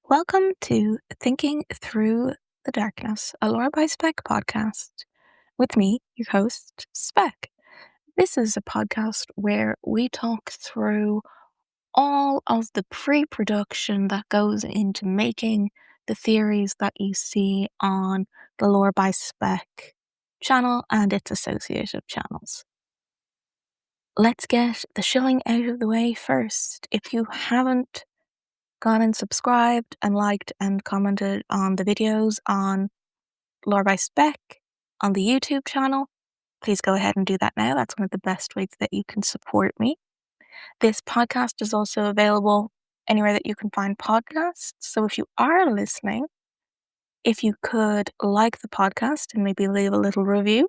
Welcome to Thinking Through the Darkness, a Lore by Spec podcast, with me, your host, Spec. This is a podcast where we talk through all of the pre-production that goes into making the theories that you see on the Lore by Spec channel and its associated channels. Let's get the shilling out of the way first. If you haven't gone and subscribed and liked and commented on the videos on Lore by Spec on the YouTube channel, please go ahead and do that now. That's one of the best ways that you can support me. This podcast is also available anywhere that you can find podcasts. So if you are listening, if you could like the podcast and maybe leave a little review,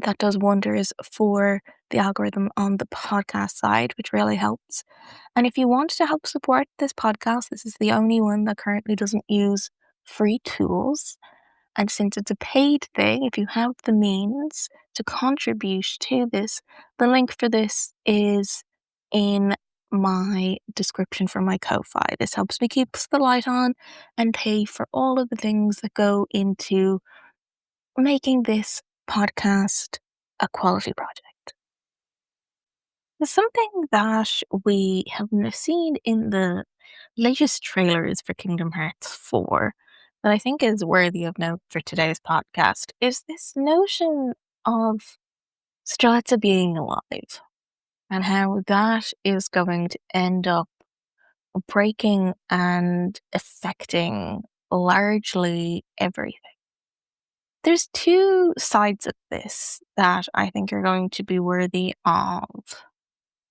that does wonders for the algorithm on the podcast side, which really helps. And if you want to help support this podcast, this is the only one that currently doesn't use free tools. And since it's a paid thing, if you have the means to contribute to this, the link for this is in my description for my Ko-Fi. This helps me keep the light on and pay for all of the things that go into making this podcast a quality project. Something that we have seen in the latest trailers for Kingdom Hearts 4 that I think is worthy of note for today's podcast is this notion of Strelitzia being alive and how that is going to end up breaking and affecting largely everything. There's two sides of this that I think are going to be worthy of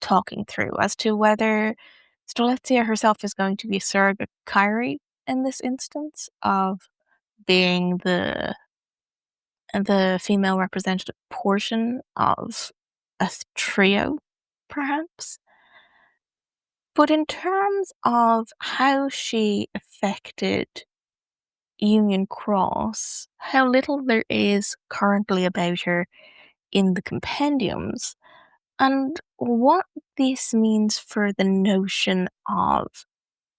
talking through as to whether Strelitzia herself is going to be a surrogate Kyrie in this instance of being the female representative portion of a trio, perhaps. But in terms of how she affected Union Cross, how little there is currently about her in the compendiums, and what this means for the notion of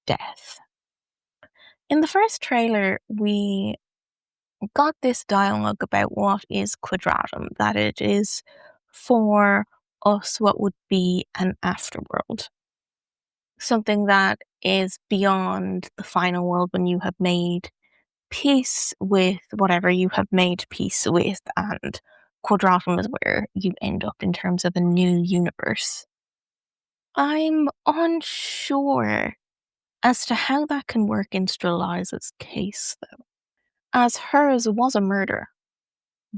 death. In the first trailer, we got this dialogue about what is Quadratum, that it is for us what would be an afterworld. Something that is beyond the final world when you have made peace with whatever you have made peace with, and Quadratum is where you end up in terms of a new universe. I'm unsure as to how that can work in Strelitzia's case, though, as hers was a murder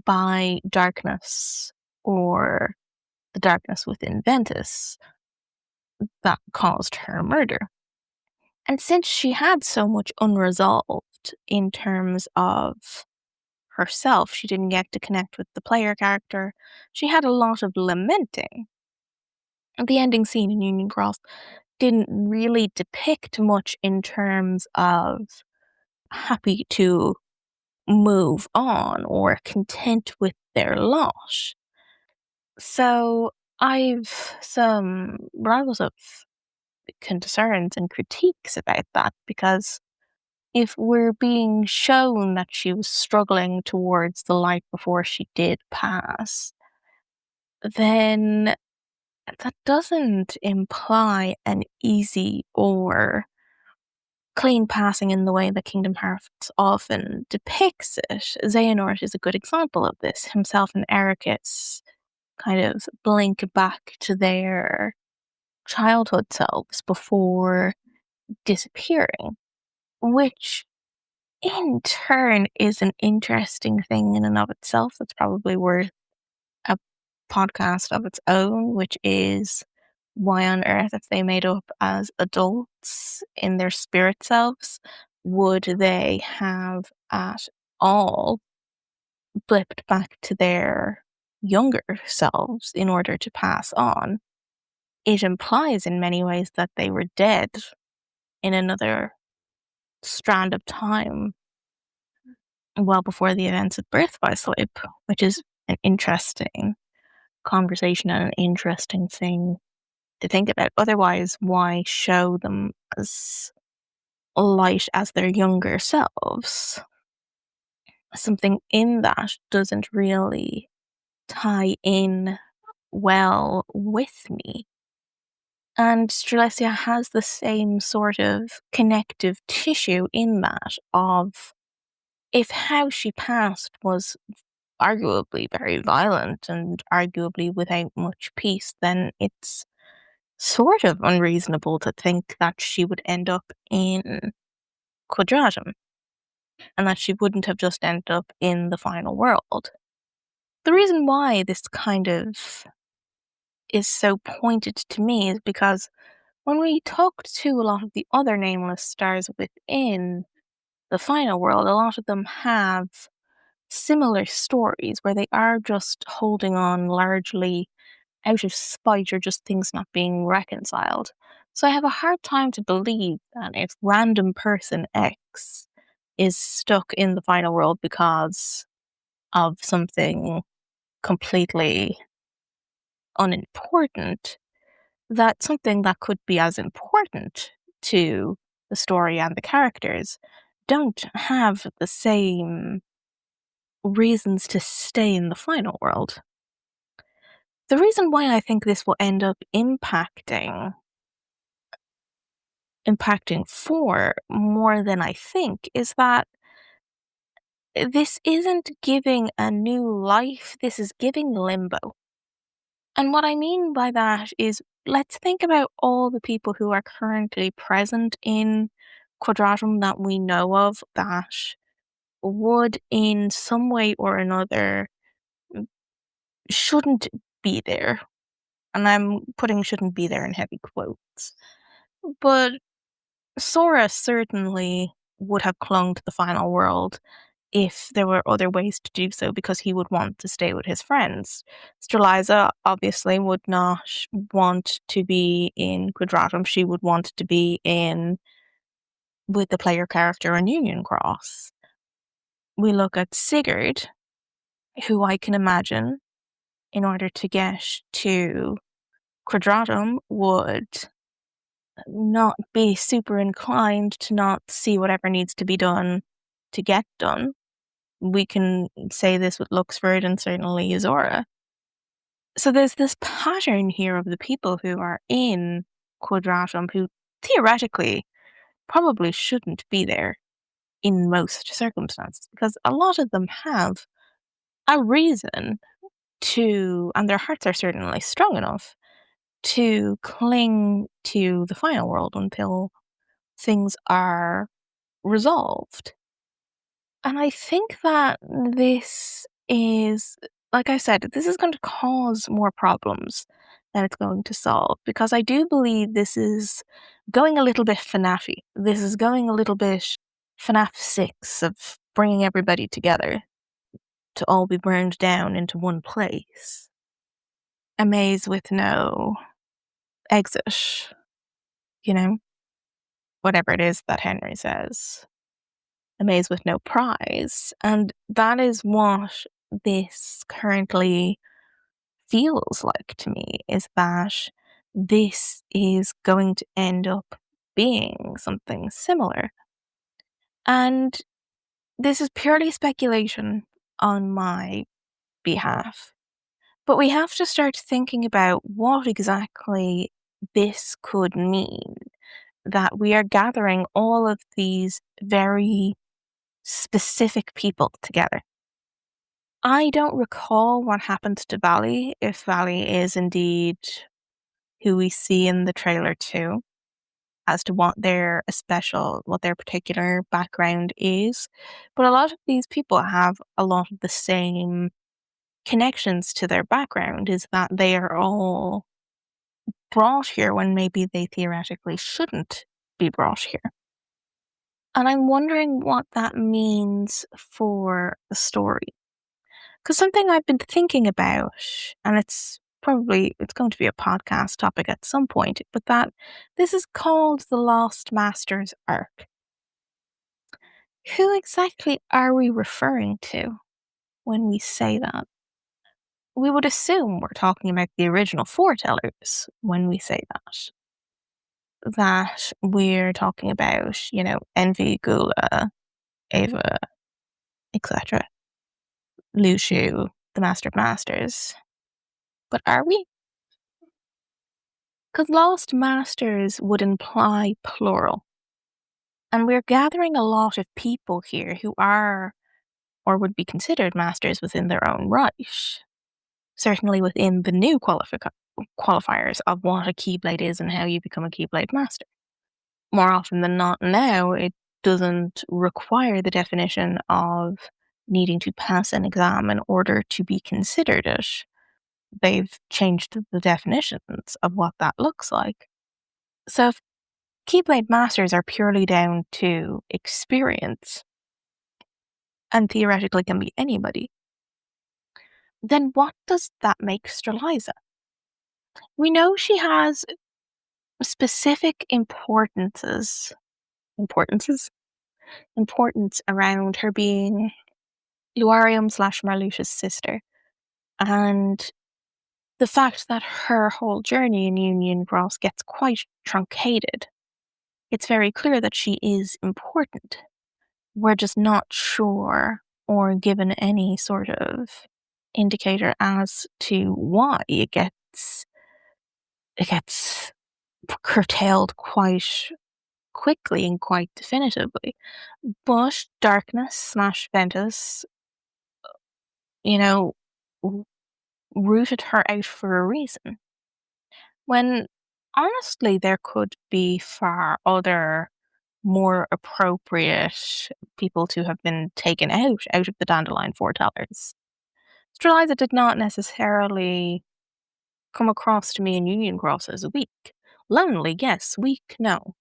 by darkness or the darkness within Ventus that caused her murder. And since she had so much unresolved in terms of herself, she didn't get to connect with the player character, she had a lot of lamenting. The ending scene in Union Cross didn't really depict much in terms of happy to move on or content with their lot. So I've some rivals of concerns and critiques about that, because if we're being shown that she was struggling towards the light before she did pass, then that doesn't imply an easy or clean passing in the way that Kingdom Hearts often depicts it. Xehanort is a good example of this. Himself and Ericus kind of blink back to their childhood selves before disappearing, which in turn is an interesting thing in and of itself. That's probably worth a podcast of its own, which is why on earth, if they made up as adults in their spirit selves, would they have at all blipped back to their younger selves in order to pass on? It implies in many ways that they were dead in another strand of time well before the events of Birth by Sleep, which is an interesting conversation and an interesting thing to think about. Otherwise, why show them as light as their younger selves, something in that doesn't really tie in well with me. And Strelitzia has the same sort of connective tissue in that of if how she passed was arguably very violent and arguably without much peace, then it's sort of unreasonable to think that she would end up in Quadratum and that she wouldn't have just ended up in the final world. The reason why this kind of is so pointed to me is because when we talked to a lot of the other nameless stars within the final world, a lot of them have similar stories where they are just holding on largely out of spite or just things not being reconciled. So I have a hard time to believe that if random person X is stuck in the final world because of something completely unimportant, that something that could be as important to the story and the characters don't have the same reasons to stay in the final world. The reason why I think this will end up impacting 4 more than I think is that this isn't giving a new life, this is giving limbo. And what I mean by that is let's think about all the people who are currently present in Quadratum that we know of that would in some way or another shouldn't be there. And I'm putting shouldn't be there in heavy quotes. But Sora certainly would have clung to the final world if there were other ways to do so because he would want to stay with his friends. Strelitzia obviously would not want to be in Quadratum. She would want to be in with the player character on Union Cross. We look at Sigurd, who I can imagine, in order to get to Quadratum, would not be super inclined to not see whatever needs to be done to get done. We can say this with Luxford and certainly Zora. So there's this pattern here of the people who are in Quadratum who theoretically probably shouldn't be there in most circumstances because a lot of them have a reason to, and their hearts are certainly strong enough to cling to the final world until things are resolved. And I think that this is, like I said, this is going to cause more problems than it's going to solve because I do believe this is going a little bit FNAF-y. This is going a little bit FNAF 6 of bringing everybody together to all be burned down into one place. A maze with no exit, you know, whatever it is that Henry says. A maze with no prize. And that is what this currently feels like to me, is that this is going to end up being something similar. And this is purely speculation on my behalf. But we have to start thinking about what exactly this could mean. That we are gathering all of these very specific people together. I don't recall what happened to Valley, if Valley is indeed who we see in the trailer too, as to what their particular background is. But a lot of these people have a lot of the same connections to their background, is that they are all brought here when maybe they theoretically shouldn't be brought here. And I'm wondering what that means for the story. Because something I've been thinking about, and it's going to be a podcast topic at some point, but that this is called the Lost Masters arc. Who exactly are we referring to when we say that? We would assume we're talking about the original foretellers when we say that. that we're talking about, Envy, Gula, Ava, etc., Lushu, the Master of Masters. But are we? Because Lost Masters would imply plural. And we're gathering a lot of people here who are or would be considered masters within their own right. Certainly within the new qualifiers of what a Keyblade is and how you become a Keyblade master. More often than not now, it doesn't require the definition of needing to pass an exam in order to be considered it. They've changed the definitions of what that looks like. So if Keyblade Masters are purely down to experience, and theoretically can be anybody, then what does that make Strelitzia? We know she has specific importance around her being Luarium/Marluxia's sister, and the fact that her whole journey in Union Cross gets quite truncated. It's very clear that she is important. We're just not sure or given any sort of indicator as to why it gets curtailed quite quickly and quite definitively. But Darkness/Ventus, you know, rooted her out for a reason. When honestly, there could be far other more appropriate people to have been taken out of the Dandelion Foretellers. Strelitzia did not necessarily come across to me in Union Cross as weak. Lonely, yes. Weak, no.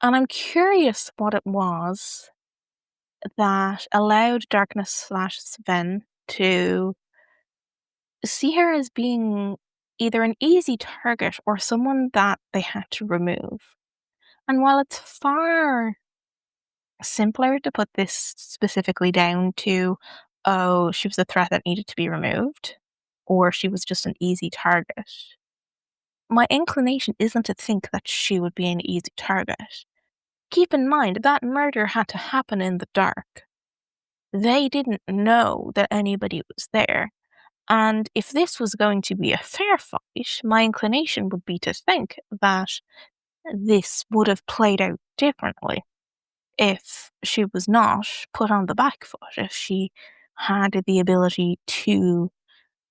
And I'm curious what it was that allowed Darkness/Sven to see her as being either an easy target or someone that they had to remove. And while it's far simpler to put this specifically down to, oh, she was a threat that needed to be removed, or she was just an easy target, my inclination isn't to think that she would be an easy target. Keep in mind that murder had to happen in the dark. They didn't know that anybody was there. And if this was going to be a fair fight, my inclination would be to think that this would have played out differently if she was not put on the back foot, if she had the ability to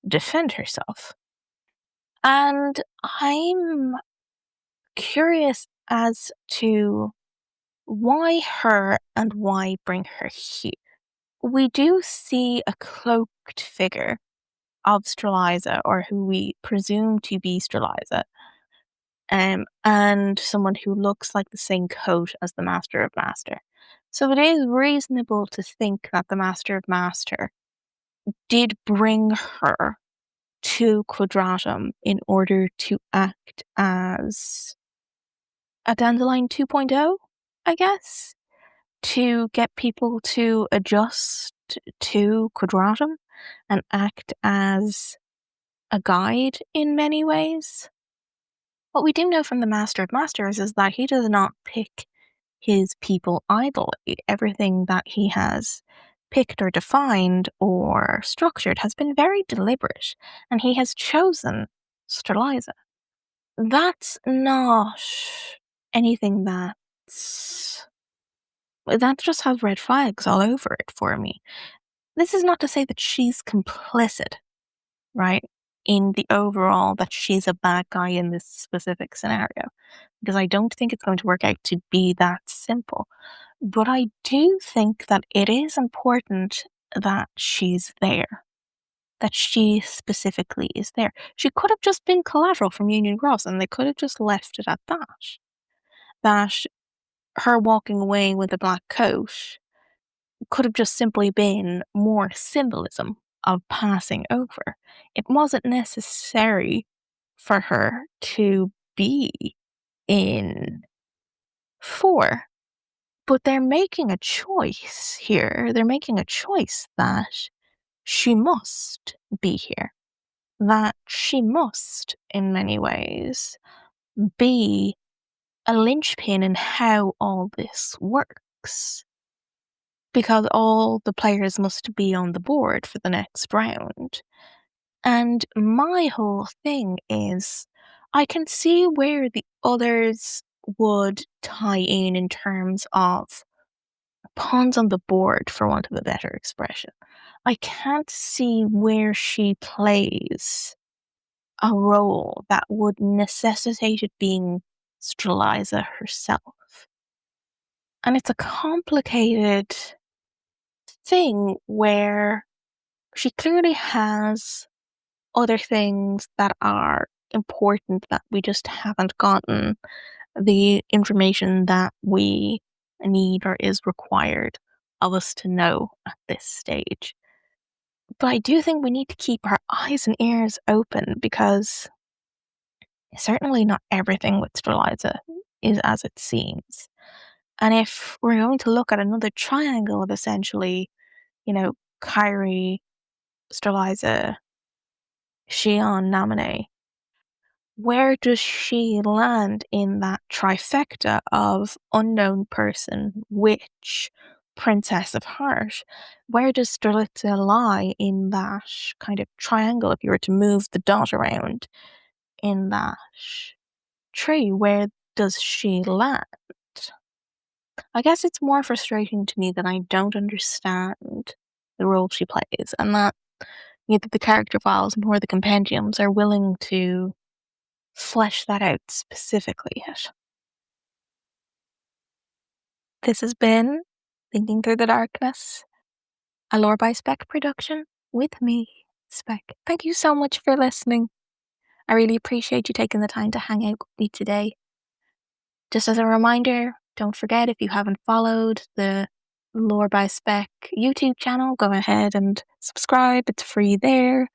defend herself. And I'm curious as to why her and why bring her here. We do see a cloaked figure of Strelitzia, or who we presume to be Strelitzia, and someone who looks like the same coat as the Master of Master. So it is reasonable to think that the Master of Master did bring her to Quadratum in order to act as a Dandelion 2.0, I guess, to get people to adjust to Quadratum and act as a guide in many ways. What we do know from the Master of Masters is that he does not pick his people idly. Everything that he has picked or defined or structured has been very deliberate, and he has chosen Strelitzia. That's not anything that just has red flags all over it for me. This is not to say that she's complicit, right? In the overall, that she's a bad guy in this specific scenario. Because I don't think it's going to work out to be that simple. But I do think that it is important that she's there. That she specifically is there. She could have just been collateral from Union Cross and they could have just left it at that. That her walking away with a black coat could have just simply been more symbolism of passing over. It wasn't necessary for her to be in 4. But they're making a choice here. They're making a choice that she must be here. That she must, in many ways, be a linchpin in how all this works. Because all the players must be on the board for the next round. And my whole thing is, I can see where the others would tie in terms of pawns on the board, for want of a better expression. I can't see where she plays a role that would necessitate it being Strelitzia herself. And it's a complicated thing where she clearly has other things that are important that we just haven't gotten the information that we need or is required of us to know at this stage. But I do think we need to keep our eyes and ears open because certainly not everything with Strelitzia is as it seems. And if we're going to look at another triangle of essentially, Kyrie, Strelitzia, Shion, Naminé, where does she land in that trifecta of unknown person, witch, princess of heart? Where does Strelitzia lie in that kind of triangle if you were to move the dot around in that tree? Where does she land? I guess it's more frustrating to me that I don't understand the role she plays and that neither the character files nor the compendiums are willing to flesh that out specifically yet. This has been Thinking Through the Darkness, a Lore by Spec production with me, Spec. Thank you so much for listening. I really appreciate you taking the time to hang out with me today. Just as a reminder, don't forget, if you haven't followed the Lore by Spec YouTube channel, go ahead and subscribe. It's free there.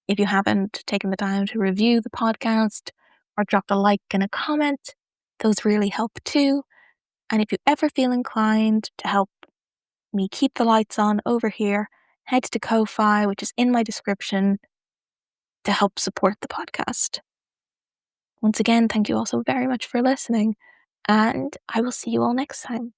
If you haven't taken the time to review the podcast or dropped a like and a comment, those really help too. And if you ever feel inclined to help me keep the lights on over here, head to Ko-Fi, which is in my description, to help support the podcast. Once again, thank you all so very much for listening, and I will see you all next time.